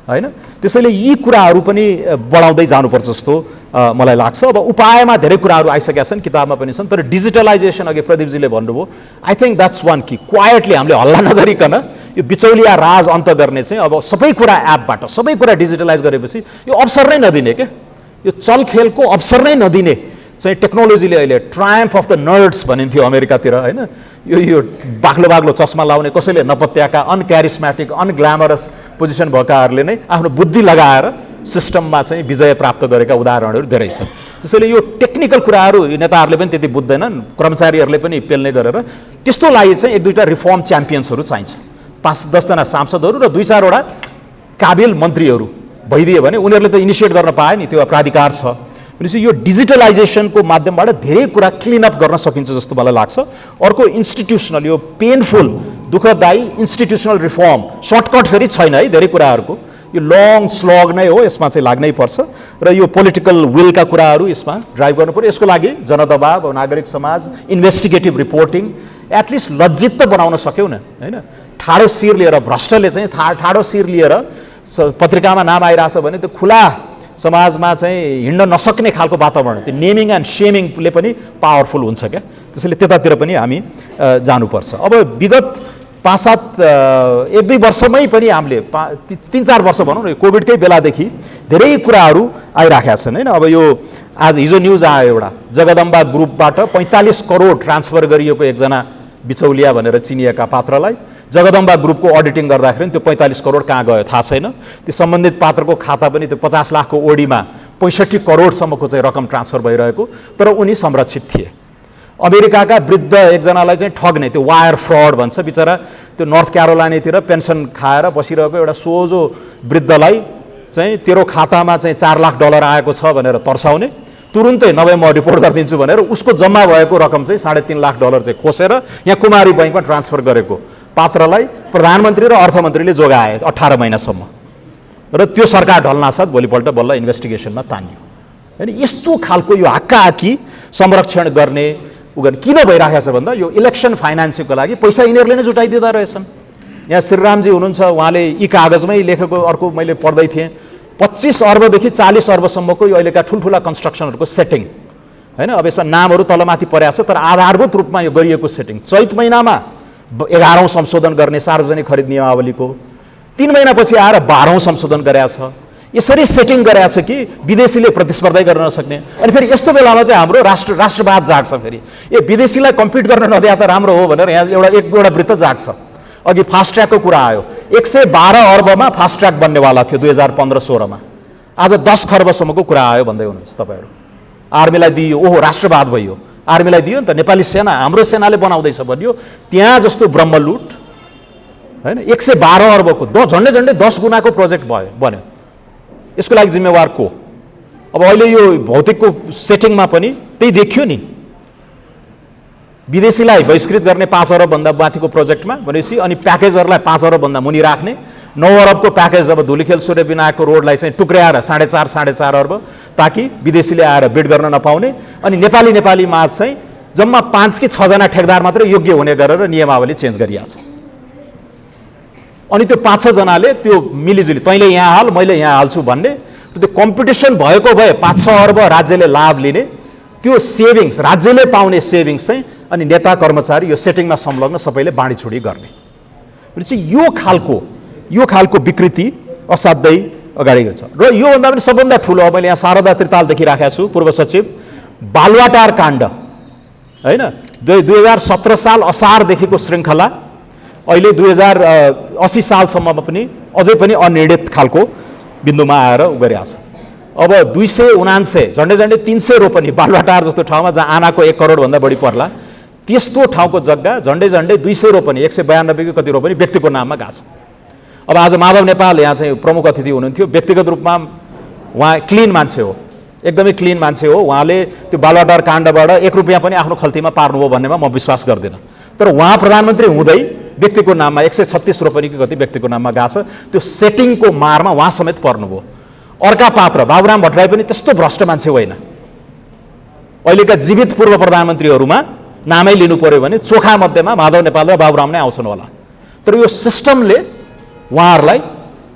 होइन। त्यसैले यी कुराहरू पनि बढाउँदै जानुपर्छ जस्तो मलाई लाग्छ। अब उपायमा धेरै कुराहरू आइसकेका छन्, किताबमा पनि छन्, तर डिजिटलाइजेसन अघि प्रदीपजीले भन्नुभयो, आई थिङ्क द्याट्स वान कि क्वाइटली हामीले हल्ला नगरिकन यो बिचौलिया राज अन्त गर्ने चाहिँ अब सबै कुरा एपबाट सबै कुरा डिजिटलाइज गरेपछि यो अवसर नै नदिने क्या, यो चलखेलको अवसर नै नदिने चाहिँ टेक्नोलोजीले अहिले ट्रायम्फ अफ द नर्ड्स भनिन्थ्यो अमेरिकातिर होइन। यो बाक्लो चस्मा लाउने, कसैले नपत्याएका, अनक्यारिस्मेटिक, अनग्ल्यामरस पोजिसन भएकाहरूले नै आफ्नो बुद्धि लगाएर सिस्टममा चाहिँ विजय प्राप्त गरेका उदाहरणहरू धेरै छन्। त्यसैले यो टेक्निकल कुराहरू यो नेताहरूले पनि त्यति बुझ्दैनन्, कर्मचारीहरूले पनि पेल्ने गरेर त्यस्तो लागि चाहिँ 1-2टा रिफर्म च्याम्पियन्सहरू चाहिन्छ। 5-10 जना सांसदहरू र 2-4वटा काबिल मन्त्रीहरू भइदियो भने उनीहरूले त इनिसिएट गर्न पाए नि, त्यो प्राधिकार छ भनेपछि यो डिजिटलाइजेसनको माध्यमबाट धेरै कुरा क्लिनअप गर्न सकिन्छ जस्तो मलाई लाग्छ। अर्को इन्स्टिट्युसनल, यो पेनफुल दुःखदायी इन्स्टिट्युसनल रिफर्म, सर्टकट फेरि छैन है धेरै कुराहरूको, यो लङ स्लग नै हो, यसमा चाहिँ लाग्नै पर्छ र यो पोलिटिकल विलका कुराहरू यसमा ड्राइभ गर्नु पर्यो। यसको लागि जनदबाब, नागरिक समाज, इन्भेस्टिगेटिभ रिपोर्टिङ, एटलिस्ट लज्जित त बनाउन सक्यौ न होइन। ठाडो शिर लिएर भ्रष्टले चाहिँ ठाडो शिर लिएर पत्रिकामा नाम आइरहेछ भने त्यो खुला समाजमा चाहिँ हिँड्न नसक्ने खालको वातावरण, त्यो नेमिङ एन्ड सेमिङले पनि पावरफुल हुन्छ क्या। त्यसैले त्यतातिर पनि हामी जानुपर्छ। अब विगत 5-7 1-2 वर्षमै पनि हामीले 3-4 वर्ष भनौँ न, कोभिडकै बेलादेखि धेरै कुराहरू आइराखेका छन् हैन। अब यो आज हिजो न्युज आयो एउटा जगदम्बा ग्रुपबाट 45 करोड ट्रान्सफर गरिएको एकजना बिचौलिया भनेर चिनिएका पात्रलाई जगदम्बा ग्रुपको अडिटिङ गर्दाखेरि त्यो 45 करोड कहाँ गयो थाहा छैन। त्यो सम्बन्धित पात्रको खाता पनि त्यो 50 लाखको ओडीमा 65 करोडसम्मको चाहिँ रकम ट्रान्सफर भइरहेको, तर उनी संरक्षित थिए। अमेरिकाका वृद्ध एकजनालाई चाहिँ ठग्ने, त्यो वायर फ्रड भन्छ, बिचरा त्यो नर्थ क्यारोलाइनातिर पेन्सन खाएर बसिरहेको एउटा सोझो वृद्धलाई चाहिँ तेरो खातामा चाहिँ $4 लाख आएको छ भनेर तर्साउने, तुरुन्तै नभए म रिपोर्ट गरिदिन्छु भनेर उसको जम्मा भएको रकम चाहिँ $3.5 लाख चाहिँ खोसेर यहाँ कुमारी बैङ्कमा ट्रान्सफर गरेको पात्रलाई प्रधानमन्त्री र अर्थमन्त्रीले जोगाए 18 महिनासम्म, र त्यो सरकार ढल्नासाथ भोलिपल्ट बल्ल इन्भेस्टिगेसनमा तानियो हैन। यस्तो खालको यो हाक्काहाक्की संरक्षण गर्ने किन भइरहेको छ भन्दा यो इलेक्सन फाइनेन्सिङको लागि पैसा यिनीहरूले नै जुटाइदिँदा रहेछन्। यहाँ श्रीरामजी हुनुहुन्छ, उहाँले यी कागजमै लेखेको अर्को मैले पढ्दै थिएँ, 25 अर्बदेखि 40 अर्बसम्मको यो अहिलेका ठुल्ठुला कन्स्ट्रक्सनहरूको सेटिङ हैन। अब यसमा नामहरू तलमाथि परेको छ, तर आधारभूत रूपमा यो गरिएको सेटिङ चैत महिनामा 11औं संशोधन गर्ने सार्वजनिक खरिद नियमावलीको 3 महिनापछि आएर 12औं संशोधन गरेको छ। यसरी सेटिङ गरेको छ कि विदेशीले प्रतिस्पर्धा गर्न नसक्ने। अनि फेरि यस्तो बेलामा चाहिँ हाम्रो राष्ट्रवाद जाग्छ। फेरि विदेशीलाई कम्पिट गर्न नदिए त राम्रो हो भनेर यहाँ एउटा वृत्त जाग्छ। अघि फास्ट ट्र्याकको कुरा आयो, 112 अर्बमा फास्ट ट्र्याक बन्नेवाला थियो 2015-16मा, आज 10 खर्बसम्मको कुरा आयो भन्दै हुनुहुन्छ तपाईँहरू। आर्मीलाई दियो, ओहो राष्ट्रवाद भयो, आर्मीलाई दियो नि त, नेपाली सेना हाम्रो सेनाले बनाउँदैछ भन्यो, त्यहाँ जस्तो ब्रह्मलुट हैन। 112 अर्बको झन्डै 10 गुणाको प्रोजेक्ट बन्यो। यसको लागि जिम्मेवार को? अब अहिले यो भौतिकको सेटिङमा पनि त्यही देखियो नि, विदेशीलाई बहिष्कृत गर्ने 5 अरबभन्दा माथिको प्रोजेक्टमा भनेपछि, अनि प्याकेजहरूलाई 5 अरबभन्दा मुनि राख्ने, 9 अरबको प्याकेज अब धुलीखेल सूर्य विनायकको रोडलाई चाहिँ टुक्र्याएर 4.5 अर्ब, ताकि विदेशीले आएर बिड गर्न नपाउने, अनि नेपाली माझ चाहिँ जम्मा 5 कि 6 जना ठेकदार मात्रै योग्य हुने गरेर नियमावली चेन्ज गरिएको छ। अनि त्यो 5-6 जनाले त्यो मिलिजुली तैँले यहाँ हाल मैले यहाँ हाल्छु भन्ने, त्यो कम्पिटिसन भएको भए 5-6 अर्ब राज्यले लाभ लिने, त्यो सेभिङ्स राज्यले पाउने सेभिङ्स चाहिँ अनि नेता कर्मचारी यो सेटिङमा संलग्न सबैले बाँडीछुडी गर्ने। भनेपछि यो खालको विकृति असाध्यै अगाडि गर्छ। र योभन्दा पनि सबभन्दा ठुलो, मैले यहाँ शारदा त्रिताल देखिराखेको छु, पूर्व सचिव, बालुवाटार काण्ड हैन। 2017 साल असारदेखिको श्रृङ्खला अहिले 2080 सालसम्ममा पनि अझै पनि अनिर्णित खालको बिन्दुमा आएर गरिरहेको छ। अब 279 झन्डै 300 रोपनी बालुवाटार जस्तो ठाउँमा जहाँ आनाको 1 करोडभन्दा बढी पर्ला त्यस्तो ठाउँको जग्गा झन्डै 200 रोपनी 192 कति रोपनी व्यक्तिको नाममा गएको छ। अब आज माधव नेपाल यहाँ चाहिँ प्रमुख अतिथि हुनुहुन्थ्यो, व्यक्तिगत रूपमा उहाँ क्लिन मान्छे हो, एकदमै क्लिन मान्छे हो। उहाँले त्यो बालुवाटार काण्डबाट 1 रुपियाँ पनि आफ्नो खल्तीमा पार्नुभयो भन्नेमा म विश्वास गर्दिनँ। तर उहाँ प्रधानमन्त्री हुँदै व्यक्तिको नाममा 136 रोपनी कि कति व्यक्तिको नाममा गएको छ, त्यो सेटिङको मारमा उहाँ समेत पर्नुभयो। अर्का पात्र बाबुराम भट्टराई पनि त्यस्तो भ्रष्ट मान्छे होइन। अहिलेका जीवित पूर्व प्रधानमन्त्रीहरूमा नामै लिनु पर्यो भने चोखा मध्येमा माधव नेपाल र बाबुराम नै आउँछन् होला। तर यो सिस्टमले उहाँहरूलाई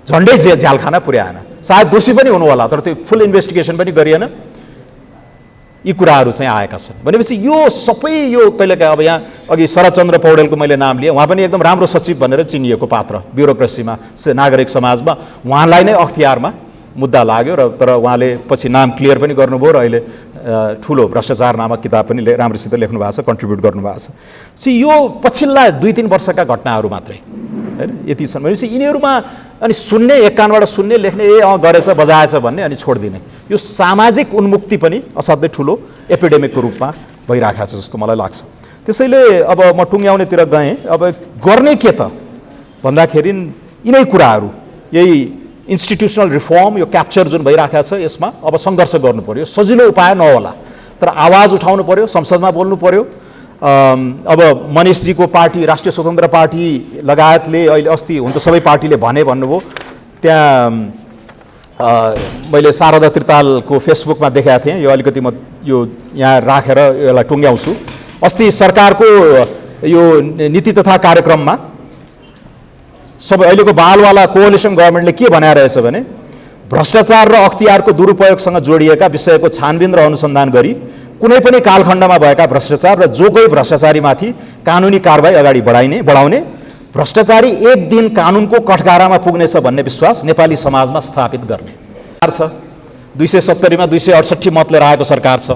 झन्डै झ्यालखाना पुर्याएन। सायद दोषी पनि हुनु होला, तर त्यो फुल इन्भेस्टिगेसन पनि गरिएन। यी कुराहरू चाहिँ आएका छन् भनेपछि यो सबै यो कहिलेकाहीँ अब यहाँ अघि शरदचन्द्र पौडेलको मैले नाम लिएँ, उहाँ पनि एकदम राम्रो सचिव भनेर चिनिएको पात्र ब्युरोक्रेसीमा, नागरिक समाजमा, उहाँलाई नै अख्तियारमा मुद्दा लाग्यो र तर उहाँले पछि नाम क्लियर पनि गर्नुभयो र अहिले ठुलो भ्रष्टाचार नामक किताब पनि राम्रोसित लेख्नु भएको छ, कन्ट्रिब्युट गर्नुभएको छ। यो पछिल्ला 2-3 वर्षका घटनाहरू मात्रै हैन, यति छन् भनेपछि यिनीहरूमा अनि सुन्ने, एक कानबाट सुन्ने, लेख्ने, गरेछ बजाएछ भन्ने अनि छोडिदिने, यो सामाजिक उन्मुक्ति पनि असाध्यै ठुलो एपिडेमिकको रूपमा भइरहेको छ जस्तो मलाई लाग्छ। त्यसैले अब म टुङ्ग्याउनेतिर गएँ। अब गर्ने के त भन्दाखेरि यिनै कुराहरू, यही इन्स्टिट्युसनल रिफर्म, यो क्याप्चर जुन भइरहेको छ यसमा अब सङ्घर्ष गर्नु पर्यो। सजिलो उपाय नहोला, तर आवाज उठाउनु पर्यो, संसदमा बोल्नु पर्यो। अब मनिषजीको पार्टी राष्ट्रिय स्वतन्त्र पार्टी लगायतले अहिले अस्ति हुन त सबै पार्टीले भन्नुभयो, त्यहाँ मैले शारदा त्रितालको फेसबुकमा देखाएको थिएँ। यो अलिकति म यो यहाँ राखेर यसलाई टुङ्ग्याउँछु। अस्ति सरकारको यो नीति तथा कार्यक्रममा सबै अहिलेको बालवाला कोअलिसन गभर्मेन्टले के बनाइरहेछ भने भ्रष्टाचार र अख्तियारको दुरुपयोगसँग जोडिएका विषयको छानबिन र अनुसन्धान गरी कुनै पनि कालखण्डमा भएका भ्रष्टाचार र जो कोही भ्रष्टाचारीमाथि कानुनी कारबाही अगाडि बढाउने, भ्रष्टाचारी एक दिन कानुनको कठघारामा पुग्नेछ भन्ने विश्वास नेपाली समाजमा स्थापित गर्ने छ। 270 मा 268 मत लिएर आएको सरकार छ।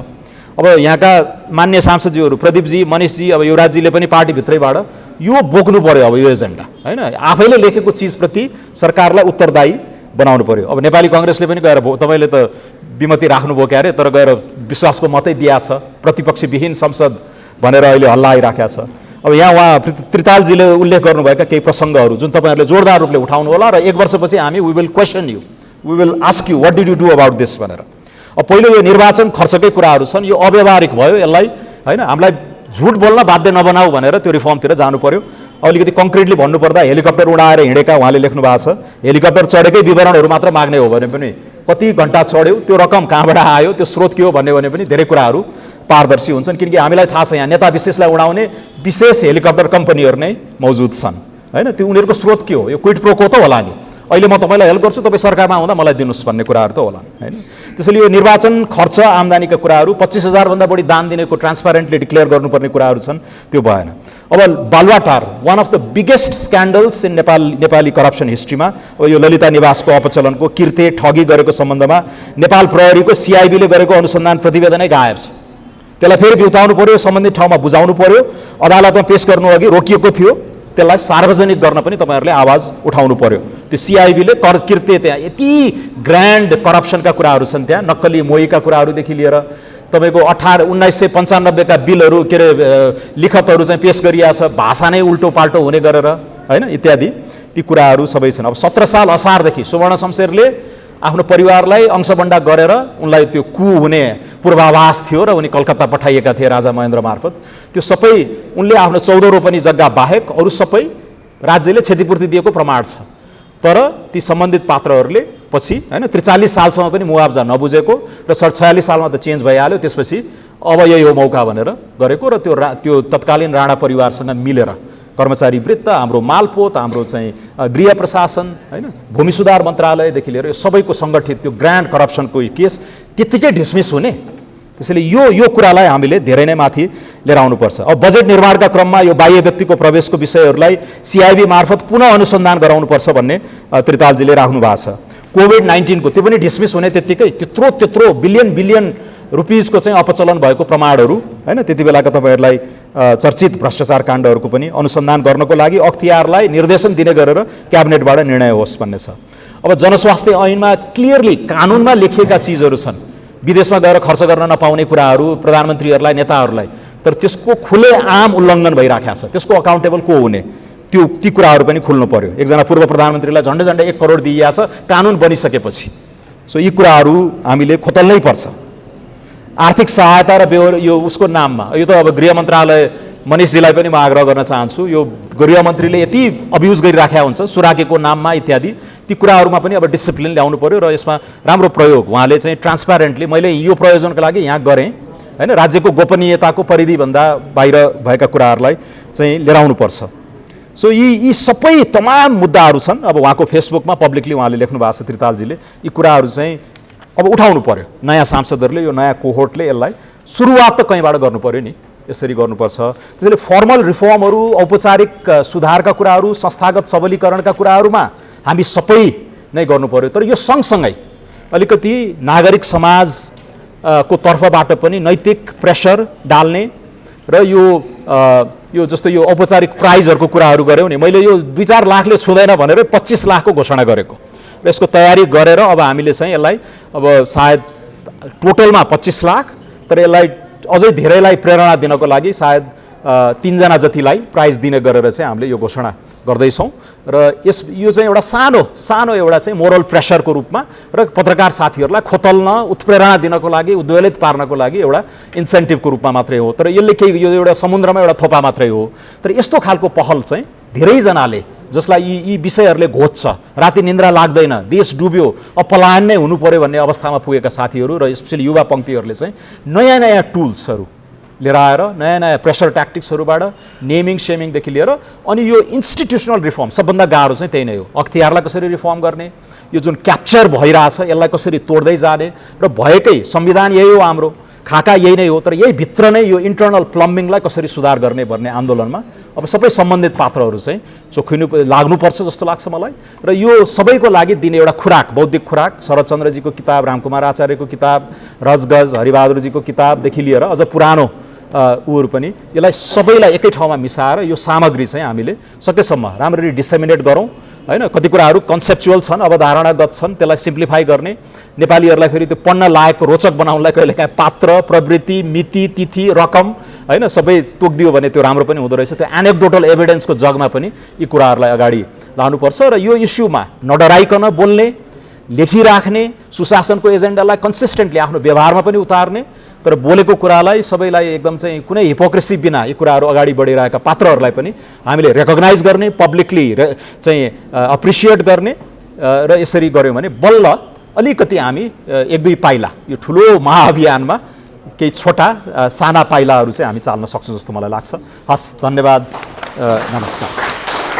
अब यहाँका मान्य सांसदजीहरू प्रदीपजी, मनिषजी, अब युवराजजीले पनि पार्टीभित्रैबाट यो बोक्नु पर्यो। अब यो एजेन्डा होइन, आफैले लेखेको चिजप्रति सरकारलाई उत्तरदायी बनाउनु पर्यो। अब नेपाली कङ्ग्रेसले पनि गएर तपाईँले त विमति राख्नुभयो क्यारे, तर गएर विश्वासको मतै दिया छ, प्रतिपक्षविहीन संसद भनेर अहिले हल्ला आइराखेको छ। अब यहाँ उहाँ त्रितालजीले उल्लेख गर्नुभएका केही प्रसङ्गहरू जुन तपाईँहरूले जोरदार रूपले उठाउनु होला र 1 वर्षपछि हामी we will question you, we will ask you what did you do about this भनेर। अब पहिलो यो निर्वाचन खर्चकै कुराहरू छन्, यो अव्यावहारिक भयो, यसलाई होइन हामीलाई झुट बोल्न बाध्य नबनाऊ भनेर त्यो रिफर्मतिर जानु पर्यो। अलिकति कङ्क्रिटली भन्नुपर्दा हेलिकप्टर उडाएर हिँडेका उहाँले लेख्नु भएको छ, हेलिकप्टर चढेकै विवरणहरू मात्र माग्ने हो भने पनि कति घन्टा चढ्यो, त्यो रकम कहाँबाट आयो, त्यो स्रोत के हो भन्ने भने पनि धेरै कुराहरू पारदर्शी हुन्छन्। किनकि हामीलाई थाहा छ यहाँ नेता विशेषलाई उडाउने विशेष हेलिकप्टर कम्पनीहरू नै मौजुद छन् होइन, त्यो उनीहरूको स्रोत के हो, यो क्विड प्रो को त होला नि, अहिले म तपाईँलाई हेल्प गर्छु, तपाईँ सरकारमा आउँदा मलाई दिनुहोस् भन्ने कुराहरू त होला होइन। त्यसैले यो निर्वाचन खर्च आम्दानीका कुराहरू 25,000 भन्दा बढी दान दिनेको ट्रान्सप्यारेन्टली डिक्लेयर गर्नुपर्ने कुराहरू छन्, त्यो भएन। अब Baluwatar one of the biggest scandals in Nepali corruption हिस्ट्रीमा अब यो ललिता निवासको अपचलनको किर्ते ठगी गरेको सम्बन्धमा नेपाल प्रहरीको सिआइबीले गरेको अनुसन्धान प्रतिवेदनै गायब छ। त्यसलाई फेरि बिउताउनु पर्यो, सम्बन्धित ठाउँमा बुझाउनु पर्यो, अदालतमा पेश गर्नु अघि रोकिएको थियो, त्यसलाई सार्वजनिक गर्न पनि तपाईँहरूले आवाज उठाउनु पर्यो। त्यो सिआइबीले किर्ते त्यहाँ यति ग्रान्ड करप्सनका कुराहरू छन्, त्यहाँ नक्कली मोहीका कुराहरूदेखि लिएर तपाईँको 1995 का बिलहरू के अरे लिखतहरू चाहिँ पेश गरिएको छ, भाषा नै उल्टो पाल्टो हुने गरेर होइन, इत्यादि ती कुराहरू सबै छन्। अब 17 साल असारदेखि सुवर्ण शमशेरले आफ्नो परिवारलाई अंशबन्डा गरेर उनलाई त्यो कु हुने पूर्वाभास थियो र उनी कलकत्ता पठाइएका थिए राजा महेन्द्र मार्फत, त्यो सबै उनले आफ्नो 14 रोपनी जग्गा बाहेक अरू सबै राज्यले क्षतिपूर्ति दिएको प्रमाण छ। तर ती सम्बन्धित पात्रहरूले पछि होइन 43 सालसम्म पनि मुआवजा नबुझेको र 46 सालमा त चेन्ज भइहाल्यो, त्यसपछि अब यही हो मौका भनेर गरेको र त्यो तत्कालीन राणा परिवारसँग मिलेर कर्मचारी वृत्त, हाम्रो मालपोत, हाम्रो चाहिँ गृह प्रशासन होइन, भूमि सुधार मन्त्रालयदेखि लिएर यो सबैको सङ्गठित त्यो ग्रान्ड करप्सनको केस त्यत्तिकै डिसमिस हुने। त्यसैले यो कुरालाई हामीले धेरै नै माथि लिएर आउनुपर्छ। अब बजेट निर्माणका क्रममा यो बाह्य व्यक्तिको प्रवेशको विषयहरूलाई सिआइबी मार्फत पुनः अनुसन्धान गराउनुपर्छ भन्ने त्रितालजीले राख्नु भएको छ। कोभिड-19 को त्यो पनि डिसमिस हुने त्यत्तिकै त्यत्रो बिलियन रुपिजको चाहिँ अपचलन भएको प्रमाणहरू होइन, त्यति बेलाका तपाईँहरूलाई चर्चित भ्रष्टाचार काण्डहरूको पनि अनुसन्धान गर्नको लागि अख्तियारलाई निर्देशन दिने गरेर क्याबिनेटबाट निर्णय होस् भन्ने छ। अब जनस्वास्थ्य ऐनमा क्लियरली कानुनमा लेखिएका चिजहरू छन्, विदेशमा गएर खर्च गर्न नपाउने कुराहरू प्रधानमन्त्रीहरूलाई, नेताहरूलाई, तर त्यसको खुले आम उल्लङ्घन भइराखेको छ, त्यसको अकाउन्टेबल को हुने, ती कुराहरू पनि खुल्नु पर्यो। एकजना पूर्व प्रधानमन्त्रीलाई झन्डै 1 करोड दिइएको छ कानुन बनिसकेपछि। सो यी कुराहरू हामीले खोतल्नै पर्छ। आर्थिक सहायता र यो उसको नाममा यो त अब गृह मन्त्रालय मनिषजीलाई पनि म आग्रह गर्न चाहन्छु, यो गृहमन्त्रीले यति अब्युज गरिराखेका हुन्छ सुराकेको नाममा इत्यादि, ती कुराहरूमा पनि अब डिसिप्लिन ल्याउनु पर्यो र यसमा राम्रो प्रयोग उहाँले चाहिँ ट्रान्सप्यारेन्टली मैले यो प्रयोजनको लागि यहाँ गरेँ होइन, राज्यको गोपनीयताको परिधिभन्दा बाहिर भएका कुराहरूलाई चाहिँ लिएर आउनुपर्छ। सो यी सबै तमाम मुद्दाहरू छन्। अब उहाँको फेसबुकमा पब्लिकली उहाँले लेख्नु भएको छ त्रितालजीले, यी कुराहरू चाहिँ अब उठाउनु पर्यो। नयाँ सांसदहरूले, यो नयाँ कोहोर्टले यसलाई सुरुवात त कहीँबाट गर्नु पर्यो नि, यसरी गर्नुपर्छ। त्यसैले फर्मल रिफर्महरू, औपचारिक सुधारका कुराहरू, संस्थागत सबलीकरणका कुराहरूमा हामी सबै नै गर्नु पर्यो। तर यो सँगसँगै अलिकति नागरिक समाजको तर्फबाट पनि नैतिक प्रेसर डाल्ने र यो जस्तो यो औपचारिक प्राइजहरूको कुराहरू गऱ्यौँ नि, मैले यो 2-4 लाखले छुँदैन भनेर 25 लाखको घोषणा गरेको र यसको तयारी गरेर अब हामीले चाहिँ यसलाई अब सायद टोटलमा 25 लाख, तर यसलाई अझै धेरैलाई प्रेरणा दिनको लागि सायद 3 जना जतिलाई प्राइज दिने गरेर चाहिँ हामीले यो घोषणा गर्दैछौँ र यो चाहिँ एउटा सानो एउटा चाहिँ मोरल प्रेसरको रूपमा र पत्रकार साथीहरूलाई खोतल्न, उत्प्रेरणा दिनको लागि, उद्वेलित पार्नको लागि एउटा इन्सेन्टिभको रूपमा मात्रै हो। तर यसले केही यो एउटा समुद्रमा एउटा थोपा मात्रै हो। तर यस्तो खालको पहल चाहिँ धेरैजनाले जसलाई यी विषयहरूले घोच्छ, राति निन्द्रा लाग्दैन, देश डुब्यो, अब पलायन नै हुनु पर्यो भन्ने अवस्थामा पुगेका साथीहरू र स्पेसली युवा पङ्क्तिहरूले चाहिँ नयाँ टुल्सहरू लिएर आएर नयाँ प्रेसर ट्याक्टिक्सहरूबाट नेमिङ सेमिङदेखि लिएर अनि यो इन्स्टिट्युसनल रिफर्म सबभन्दा गाह्रो चाहिँ त्यही नै हो। अख्तियारलाई कसरी रिफर्म गर्ने, यो जुन क्याप्चर भइरहेछ यसलाई कसरी तोड्दै जाने र भएकै संविधान यही हो हाम्रो, खाका यही नै हो, तर यही भित्र नै यो इन्टर्नल प्लम्बिङलाई कसरी सुधार गर्ने भन्ने आन्दोलनमा अब सबै सम्बन्धित पात्रहरू चाहिँ चोखिनु लाग्नुपर्छ जस्तो लाग्छ मलाई। र यो सबैको लागि दिने एउटा खुराक, बौद्धिक खुराक, शरदचन्द्रजीको किताब, रामकुमार आचार्यको किताब, रजगज, हरिबहादुरजीको किताबदेखि लिएर अझ पुरानो उहरू पनि यसलाई सबैलाई एकै ठाउँमा मिसाएर यो सामग्री चाहिँ हामीले सकेसम्म राम्ररी डिसेमिनेट गरौँ हैन। कति कुराहरू कन्सेप्चुअल छन्, अवधारणागत छन्, त्यसलाई सिम्प्लिफाई गर्ने, नेपालीहरूलाई फेरि त्यो पढ्न लायक रोचक बनाउनलाई कहिलेकाहीँ पात्र, प्रवृत्ति, मिति, तिथि, रकम हैन सबै तोकिदियो भने त्यो राम्रो पनि हुँदो रहेछ। त्यो एनेक्डोटल एभिडेन्सको जगमा पनि यी कुराहरूलाई अगाडि लानुपर्छ र यो इस्युमा नडराइकन बोल्ने, लेखिराख्ने, सुशासनको एजेन्डालाई कन्सिस्टेन्टली आफ्नो व्यवहारमा पनि उतार्ने, तर बोलेको कुरालाई सबैलाई एकदम चाहिँ कुनै हिपोक्रेसी बिना यी कुराहरू अगाडि बढिरहेका पात्रहरूलाई पनि हामीले रेकग्नाइज गर्ने, पब्लिकली चाहिँ अप्रिसिएट गर्ने र यसरी गऱ्यौँ भने बल्ल अलिकति हामी एक दुई पाइला यो ठुलो महाअभियानमा केही छोटा साना पाइलाहरू चाहिँ हामी चाल्न सक्छौँ जस्तो मलाई लाग्छ। हस्, धन्यवाद, नमस्कार।